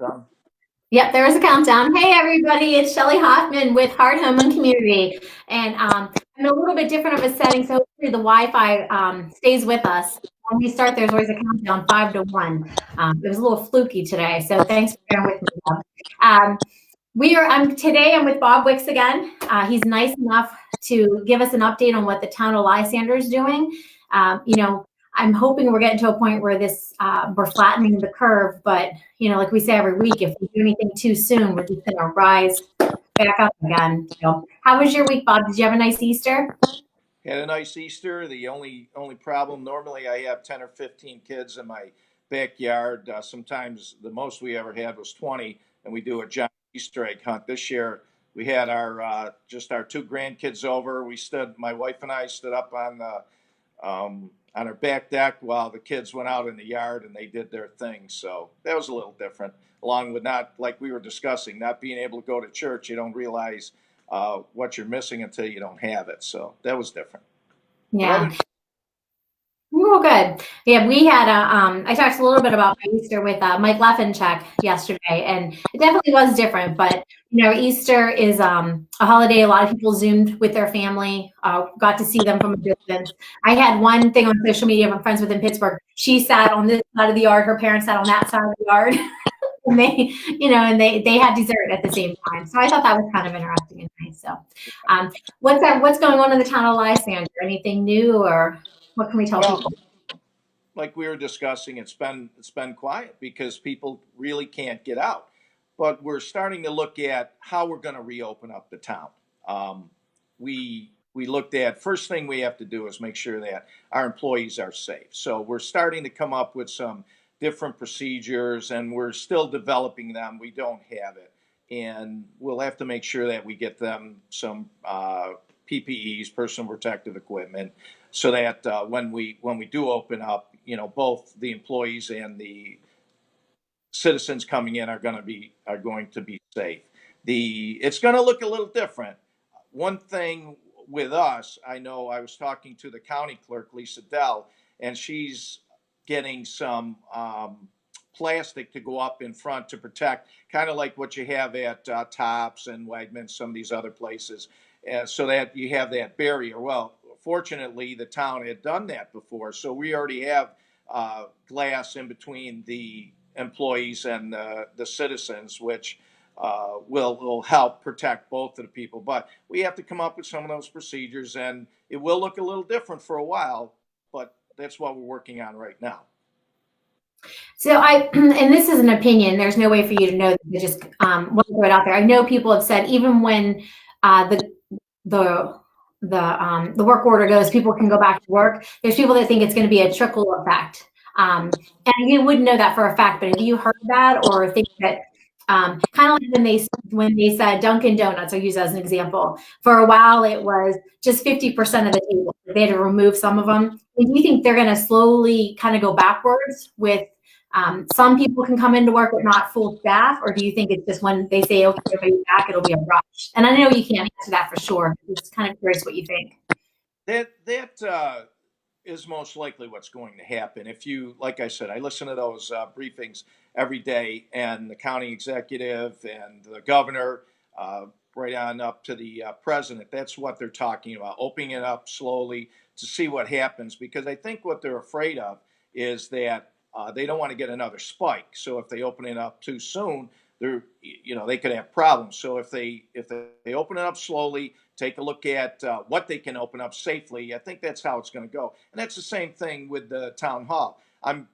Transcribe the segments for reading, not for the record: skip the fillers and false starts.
countdown. Yep, there is a countdown. Hey, everybody, it's Shelly Hoffman with Heart Home and Community. And in a little bit different of a setting, so hopefully the Wi-Fi stays with us. When we start, there's always a countdown, 5 to 1. It was a little fluky today, so thanks for bearing with me, Bob. I'm with Bob Wicks again. He's nice enough to give us an update on what the Town of Lysander is doing. You know, I'm hoping we're getting to a point where we're flattening the curve, but like we say every week, if we do anything too soon, we're just going to rise back up again. So, how was your week, Bob? Did you have a nice Easter? Had a nice Easter. The only problem, normally I have 10 or 15 kids in my backyard. Sometimes the most we ever had was 20, and we do a giant Easter egg hunt. This year we had our just our two grandkids over. My wife and I stood up on our back deck while the kids went out in the yard and they did their thing. So that was a little different. Along with, not like we were discussing, not being able to go to church, you don't realize what you're missing until you don't have it. So that was different. But Yeah. Oh, good. Yeah, we had I talked a little bit about my Easter with Mike Leffencheck yesterday, and it definitely was different. But Easter is a holiday. A lot of people Zoomed with their family, got to see them from a distance. I had one thing on social media from friends within Pittsburgh. She sat on this side of the yard. Her parents sat on that side of the yard, and they had dessert at the same time. So I thought that was kind of interesting and nice. So, what's going on in the town of Lysander? Anything new, or what can we tell well, people? like we were discussing, it's been quiet because people really can't get out. But we're starting to look at how we're going to reopen up the town. We looked at, first thing we have to do is make sure that our employees are safe. So we're starting to come up with some different procedures, and we're still developing them. We don't have it, and we'll have to make sure that we get them some PPEs, personal protective equipment, so that when we do open up, both the employees and the citizens coming in are going to be safe. It's going to look a little different. One thing with us, I know I was talking to the county clerk, Lisa Dell, and she's getting some plastic to go up in front to protect, kind of like what you have at Tops and Wegmans, some of these other places, so that you have that barrier. Well, fortunately, the town had done that before, so we already have glass in between the employees and the citizens, which will help protect both of the people. But we have to come up with some of those procedures, and it will look a little different for a while, but that's what we're working on right now. So and this is an opinion. There's no way for you to know. Just want to throw it out there. I know people have said even when the the the work order goes, people can go back to work. There's people that think it's going to be a trickle effect, and you wouldn't know that for a fact. But have you heard that, or think that kind of like when they said Dunkin' Donuts? I'll use that as an example. For a while, it was just 50% of the tables. They had to remove some of them. And do you think they're going to slowly kind of go backwards with some people can come into work but not full staff, or do you think it's just when they say, okay, everybody's back, it'll be a rush? And I know you can't answer that for sure. I'm just kind of curious what you think. That is most likely what's going to happen. If you, like I said, I listen to those briefings every day, and the county executive and the governor, right on up to the president, that's what they're talking about, opening it up slowly to see what happens. Because I think what they're afraid of is that they don't want to get another spike. So if they open it up too soon, they could have problems. So if they open it up slowly, take a look at what they can open up safely. I think that's how it's going to go. And that's the same thing with the town hall. I'm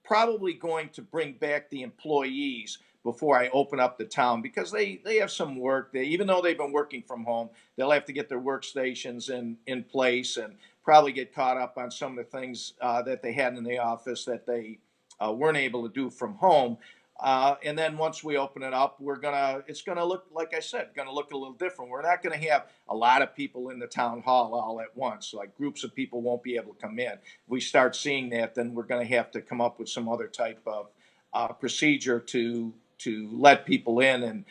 probably going to bring back the employees before I open up the town, because they have some work. Even though they've been working from home, they'll have to get their workstations in place, and probably get caught up on some of the things that they had in the office that they weren't able to do from home. And then once we open it up, it's gonna look, like I said, gonna look a little different. We're not gonna have a lot of people in the town hall all at once. Like, groups of people won't be able to come in. If we start seeing that, then we're gonna have to come up with some other type of procedure to let people in. And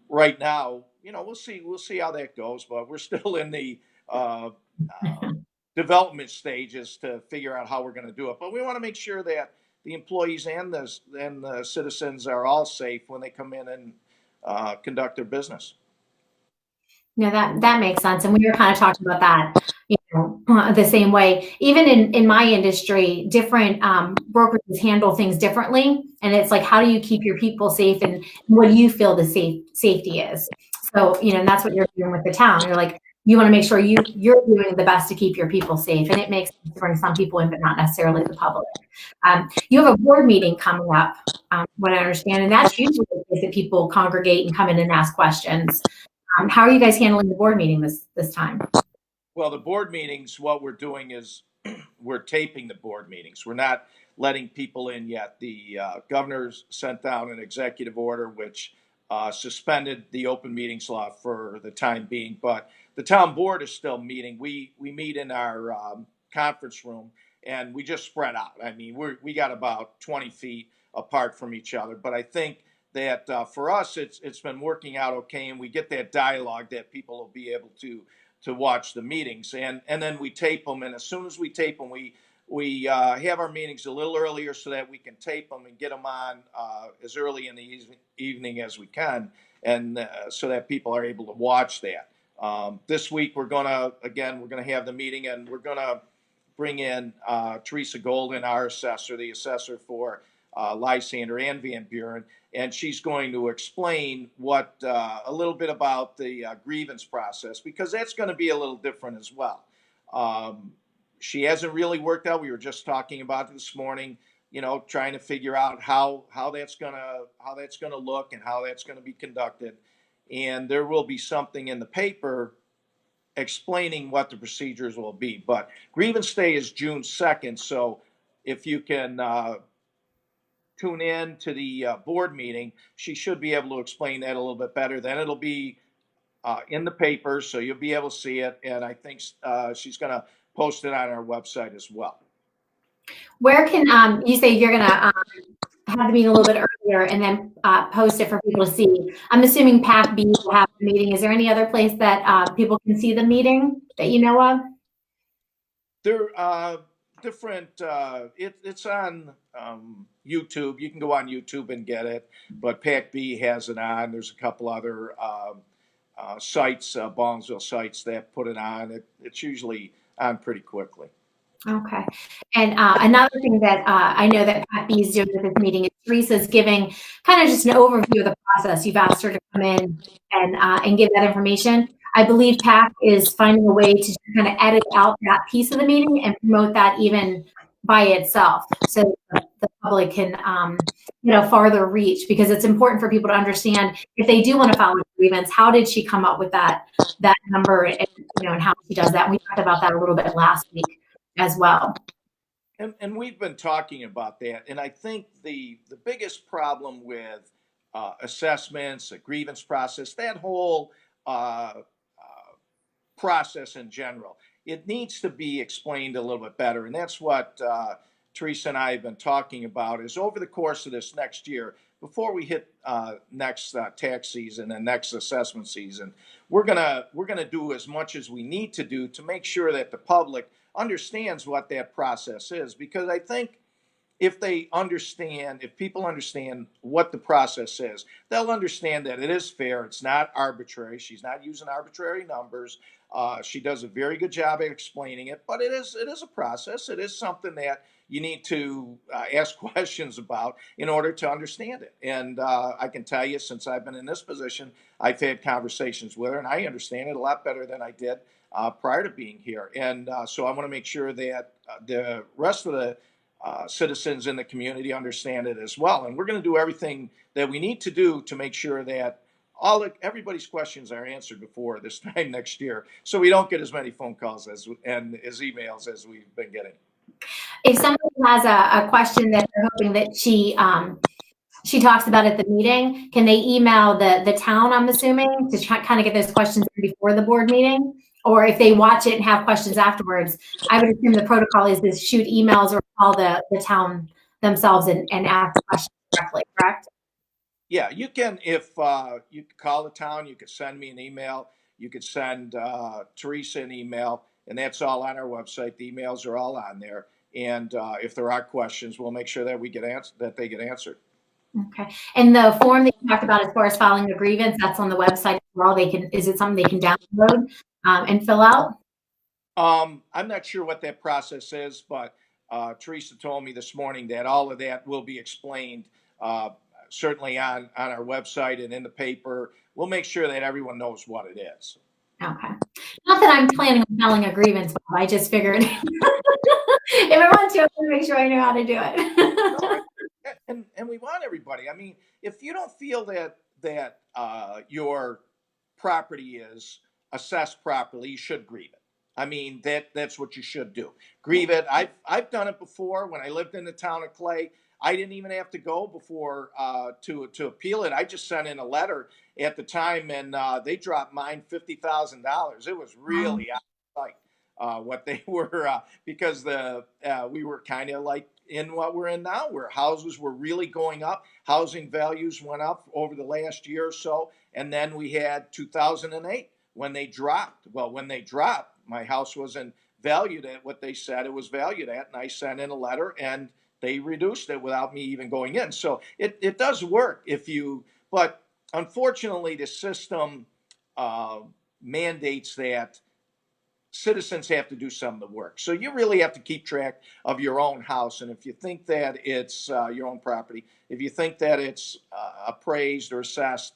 right now, we'll see how that goes. But we're still in the development stages to figure out how we're going to do it. But we want to make sure that the employees and the citizens are all safe when they come in and conduct their business. No, that makes sense, and we were kind of talking about that, the same way. Even in my industry, different brokerages handle things differently, and it's like, how do you keep your people safe, and what do you feel the safety is? So, and that's what you're doing with the town. You're like, you want to make sure you're doing the best to keep your people safe, and it makes sense to bring some people in, but not necessarily the public. You have a board meeting coming up, what I understand, and that's usually the place that people congregate and come in and ask questions. How are you guys handling the board meeting this time? Well, the board meetings, what we're doing is we're taping the board meetings. We're not letting people in yet. The governor's sent down an executive order which suspended the open meetings law for the time being, but the town board is still meeting. We meet in our conference room, and we just spread out. I mean, we got about 20 feet apart from each other, but I think that for us, it's been working out okay, and we get that dialogue that people will be able to watch the meetings, and then we tape them. And as soon as we tape them, we have our meetings a little earlier so that we can tape them and get them on as early in the evening as we can, and so that people are able to watch that. This week we're gonna have the meeting, and we're gonna bring in Teresa Golden, our assessor, the assessor for Lysander and Van Buren, and she's going to explain a little bit about the grievance process, because that's going to be a little different as well. She hasn't really worked out. We were just talking about it this morning, trying to figure out how that's gonna look and how that's gonna be conducted. And there will be something in the paper explaining what the procedures will be. But grievance day is June 2nd, so if you can tune in to the board meeting, she should be able to explain that a little bit better. Then it'll be in the paper, so you'll be able to see it. And I think she's going to post it on our website as well. Where can you say you're going to have the meeting a little bit earlier and then post it for people to see? I'm assuming PAC B will have the meeting. Is there any other place that people can see the meeting that you know of? There different. It's on YouTube. You can go on YouTube and get it. But PAC B has it on. There's a couple other sites, Ballsville sites, that put it on. It's usually on pretty quickly. Okay. And another thing that I know that Pat B is doing with this meeting is Teresa's giving kind of just an overview of the process. You've asked her to come in and give that information. I believe Pat is finding a way to kind of edit out that piece of the meeting and promote that even by itself, so the public can farther reach, because it's important for people to understand, if they do want to file a grievance, how did she come up with that number, and how she does that. And we talked about that a little bit last week as well. And we've been talking about that. And I think the biggest problem with assessments, a grievance process, that whole process in general, it needs to be explained a little bit better. And that's what Teresa and I have been talking about, is over the course of this next year, before we hit next tax season and next assessment season, we're gonna do as much as we need to do to make sure that the public understands what that process is. Because I think if people understand what the process is, they'll understand that it is fair. It's not arbitrary. She's not using arbitrary numbers. She does a very good job at explaining it, but it is a process. It is something that you need to ask questions about in order to understand it. And I can tell you, since I've been in this position, I've had conversations with her, and I understand it a lot better than I did prior to being here. And so I want to make sure that the rest of the citizens in the community understand it as well. And we're going to do everything that we need to do to make sure that everybody's questions are answered before this time next year, so we don't get as many phone calls as emails as we've been getting. If somebody has a question that they're hoping that she talks about at the meeting, can they email the town, I'm assuming, to kind of get those questions before the board meeting? Or if they watch it and have questions afterwards, I would assume the protocol is to shoot emails or call the town themselves and ask questions directly, correct? Yeah, you can. If you call the town, you could send me an email. You could send Teresa an email, and that's all on our website. The emails are all on there. And if there are questions, we'll make sure that they get answered. Okay. And the form that you talked about as far as filing a grievance, that's on the website as well. Is it something they can download and fill out? I'm not sure what that process is, but Teresa told me this morning that all of that will be explained, uh, certainly on our website and in the paper. We'll make sure that everyone knows what it is. Okay. Not that I'm planning on filing a grievance, but I just figured if I want to, I want to make sure I know how to do No, it. and we want everybody. I mean, if you don't feel that your property is assessed properly, you should grieve it. I mean, that's what you should do. Grieve it. I've done it before when I lived in the town of Clay. I didn't even have to go before to appeal it. I just sent in a letter at the time, and they dropped mine $50,000. It was really out of sight what they were because we were kind of like in what we're in now, where houses were really going up. Housing values went up over the last year or so, and then we had 2008 when they dropped. Well, when they dropped, my house wasn't valued at what they said it was valued at, and I sent in a letter, and they reduced it without me even going in. So it does work but unfortunately, the system uh, mandates that citizens have to do some of the work. So you really have to keep track of your own house. And if you think that it's your own property, if you think that it's appraised or assessed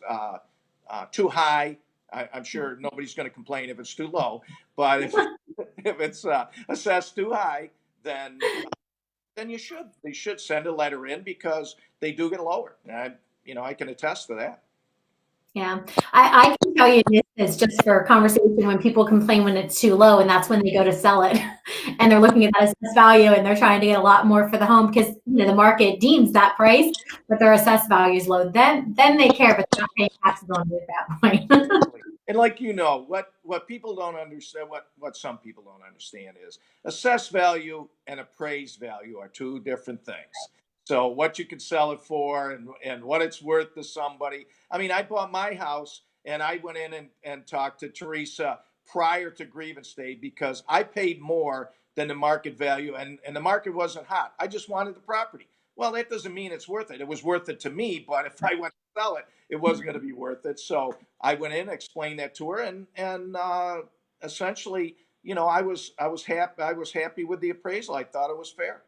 too high, I'm sure nobody's going to complain if it's too low. But if it's assessed too high, then they should send a letter in because they do get lower. And I can attest to that. Yeah, I can tell you this is just for conversation when people complain when it's too low, and that's when they go to sell it, and they're looking at that assessed value, and they're trying to get a lot more for the home because the market deems that price, but their assessed value is low. Then they care, but they're not paying taxes on it at that point. And like what people don't understand, what some people don't understand is assessed value and appraised value are two different things. So what you can sell it for and what it's worth to somebody. I mean, I bought my house and I went in and talked to Teresa prior to grievance day because I paid more than the market value and the market wasn't hot. I just wanted the property. Well, that doesn't mean it's worth it. It was worth it to me, but if I went to sell it, it wasn't going to be worth it. So I went in, explained that to her, and essentially, I was happy with the appraisal. I thought it was fair.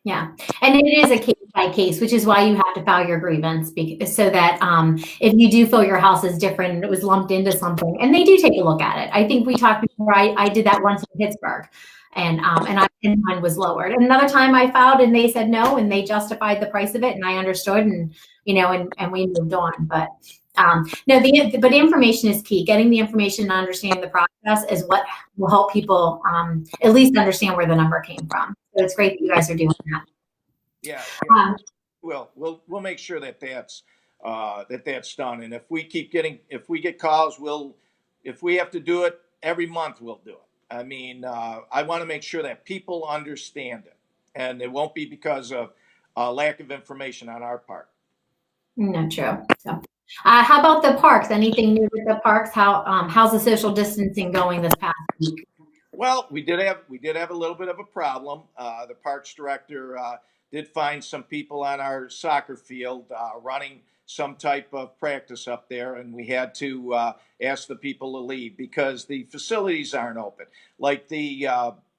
Yeah, and it is a case by case, which is why you have to file your grievance so that if you do feel your house is different and it was lumped into something, and they do take a look at it. I think we talked before. I did that once in Pittsburgh, and mine was lowered. And another time I filed and they said no, and they justified the price of it, and I understood, and and we moved on. But no, but information is key. Getting the information and understanding the process is what will help people at least understand where the number came from. So it's great that you guys are doing that. Yeah, Um, we'll make sure that that's done. And if we get calls, if we have to do it every month, we'll do it. I mean, I want to make sure that people understand it, and it won't be because of lack of information on our part. no, true. So, how about the parks? Anything new with the parks? How's the social distancing going this past week? Well, we did have a little bit of a problem. The parks director did find some people on our soccer field running some type of practice up there, and we had to ask the people to leave because the facilities aren't open. Like the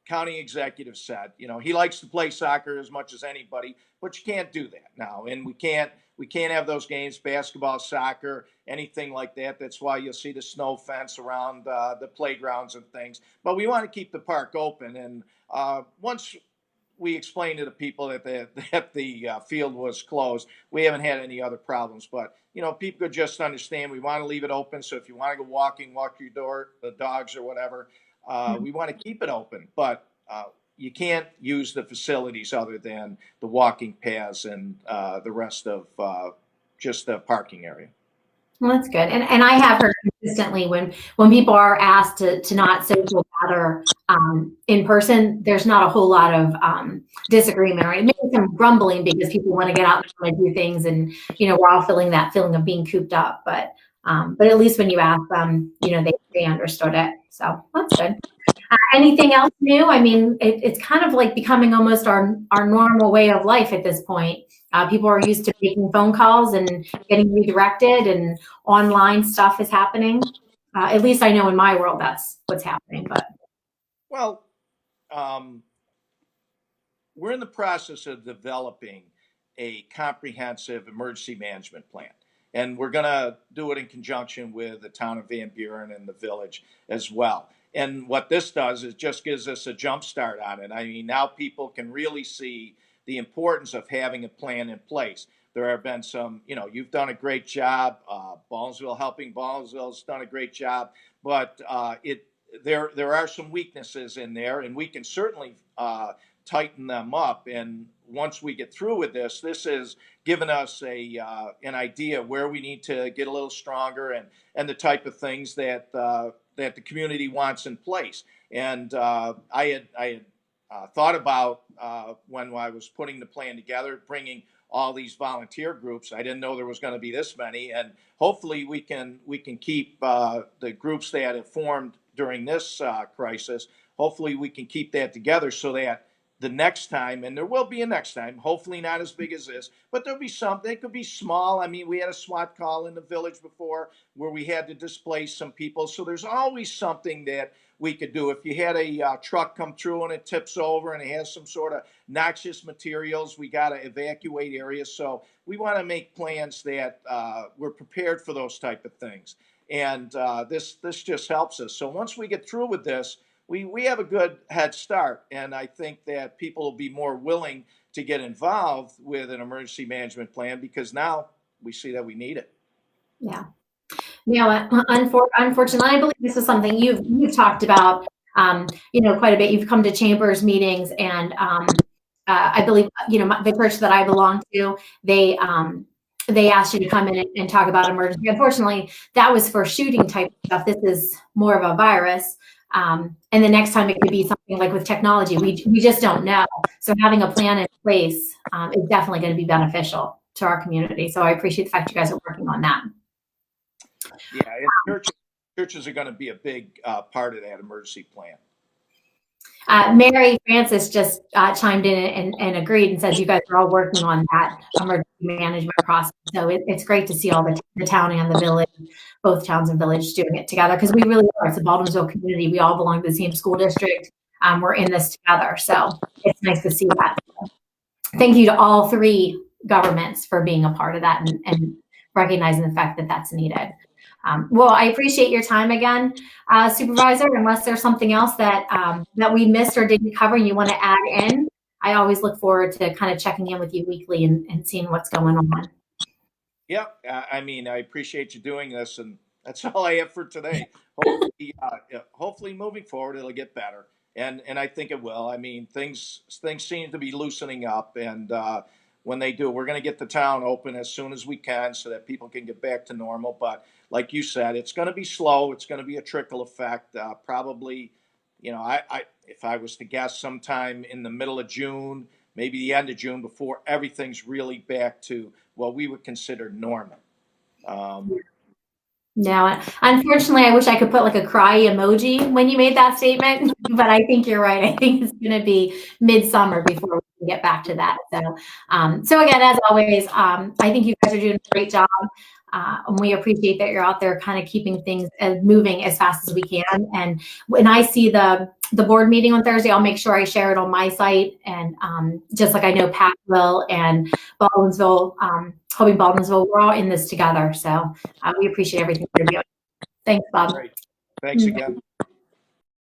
county executive said, he likes to play soccer as much as anybody, but you can't do that now, and we can't have those games, basketball, soccer, anything like that. That's why you'll see the snow fence around the playgrounds and things. But we want to keep the park open. And once we explained to the people that the field was closed, we haven't had any other problems. But people could just understand we want to leave it open. So if you want to go walking, walk your dog, the dogs or whatever, we want to keep it open. But you can't use the facilities other than the walking paths and the rest of just the parking area. Well, that's good. And I have heard consistently when people are asked to not social gather in person, there's not a whole lot of disagreement, right? Maybe some grumbling because people want to get out and want to do things, and we're all feeling that feeling of being cooped up. But at least when you ask them, they understood it. So that's good. Anything else new? I mean, it's kind of like becoming almost our normal way of life at this point. People are used to making phone calls and getting redirected, and online stuff is happening. At least I know in my world that's what's happening. But Well, um, we're in the process of developing a comprehensive emergency management plan. And we're going to do it in conjunction with the town of Van Buren and the village as well. And what this does is just gives us a jump start on it. I mean, now people can really see the importance of having a plan in place. There have been some, you've done a great job. Ballsville Helping Ballsville's done a great job, but there are some weaknesses in there, and we can certainly tighten them up. And once we get through with this has given us an idea where we need to get a little stronger, and the type of things that that the community wants in place. And I had thought about when I was putting the plan together, bringing all these volunteer groups. I didn't know there was going to be this many, and hopefully we can keep the groups that have formed during this crisis. Hopefully we can keep that together so that the next time, and there will be a next time, hopefully not as big as this, but there'll be something. It could be small. I mean, we had a SWAT call in the village before where we had to displace some people. So there's always something that we could do. If you had a truck come through and it tips over and it has some sort of noxious materials, we got to evacuate areas. So we want to make plans that we're prepared for those type of things. And this just helps us. So once we get through with this, we have a good head start. And I think that people will be more willing to get involved with an emergency management plan because now we see that we need it. yeah. Unfortunately, I believe this is something you've talked about, quite a bit. You've come to chambers meetings, and I believe, the church that I belong to, they asked you to come in and talk about emergency. Unfortunately, that was for shooting type stuff. This is more of a virus. And the next time it could be something like with technology. We just don't know. So having a plan in place is definitely going to be beneficial to our community. So I appreciate the fact you guys are working on that. Yeah, and churches are going to be a big part of that emergency plan. Mary Francis just chimed in and agreed and says you guys are all working on that emergency management process. So it's great to see all the town and the village, both towns and village, doing it together, because we really are. It's a Baldwinsville community. We all belong to the same school district. We're in this together. So it's nice to see that. Thank you to all three governments for being a part of that and recognizing the fact that that's needed. Well, I appreciate your time again, Supervisor. Unless there's something else that that we missed or didn't cover and you want to add in, I always look forward to kind of checking in with you weekly and seeing what's going on. Yeah, I mean, I appreciate you doing this, and that's all I have for today. Hopefully moving forward, it'll get better, and I think it will. I mean, things seem to be loosening up, and when they do, we're going to get the town open as soon as we can so that people can get back to normal. But like you said, it's going to be slow. It's going to be a trickle effect. Probably, if I was to guess, sometime in the middle of June, maybe the end of June, before everything's really back to what we would consider normal. No, unfortunately, I wish I could put like a cry emoji when you made that statement, but I think you're right. I think it's going to be midsummer before we can get back to that. So again, as always, I think you guys are doing a great job. And we appreciate that you're out there kind of keeping things moving as fast as we can. And when I see the board meeting on Thursday, I'll make sure I share it on my site. And just like I know Pat will and Baldwinsville, Hoping Baldwinsville, we're all in this together. So we appreciate everything you're doing. Thanks, Bob. Great. Thanks again.